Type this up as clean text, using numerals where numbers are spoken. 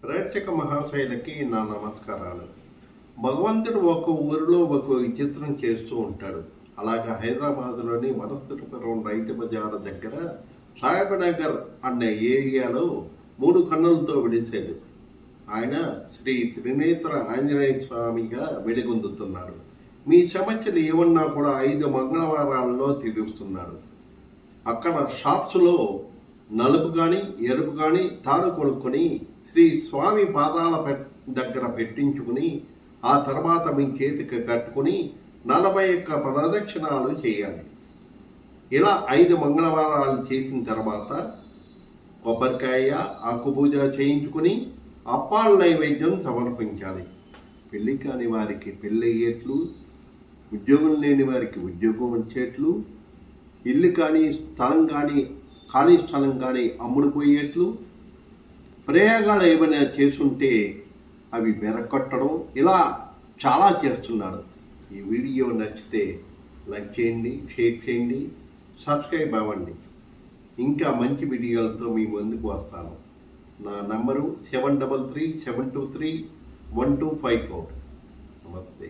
ప్రేక్షక మహాశైలకి నా నమస్కారాలు. భగవంతుడు ఒక ఊరిలో ఒక విచిత్రం చేస్తూ ఉంటాడు. అలాగా హైదరాబాద్లోని వనస్థలిపురం రైతు బజార్ దగ్గర సాహెబ్నగర్ అనే ఏరియాలో 3 కన్నులతో వెలిసాడు. ఆయన శ్రీ త్రినేత్ర ఆంజనేయ స్వామిగా వెలుగొందుతున్నాడు. మీ సమస్యలు ఏమన్నా కూడా 5 మంగళవారాల్లో తీరుస్తున్నాడు. అక్కడ షాప్స్లో నలుపు కానీ ఎరుపు కానీ తాడు కొనుక్కొని శ్రీ స్వామి పాదాల దగ్గర పెట్టించుకుని ఆ తర్వాత మీ చేతికి కట్టుకుని 41 ప్రదక్షిణాలు చేయాలి. ఇలా 5 మంగళవారాలు చేసిన తర్వాత కొబ్బరికాయ ఆకుపూజ చేయించుకుని అప్పాల నైవేద్యం సమర్పించాలి. పెళ్లి కాని వారికి పెళ్ళయ్యేట్లు, ఉద్యోగం లేని వారికి ఉద్యోగం వచ్చేట్లు, ఇల్లు కానీ స్థలం కానీ ఖాళీ స్థలం కానీ అమ్ముడుపోయేట్లు, ప్రయోగాలు ఏమైనా చేస్తుంటే అవి వెరకొట్టడం, ఇలా చాలా చేస్తున్నాడు. ఈ వీడియో నచ్చితే లైక్ చేయండి, షేర్ చేయండి, సబ్స్క్రైబ్ అవ్వండి. ఇంకా మంచి వీడియోలతో మీ ముందుకు వస్తాను. నా నంబరు 7337231254. నమస్తే.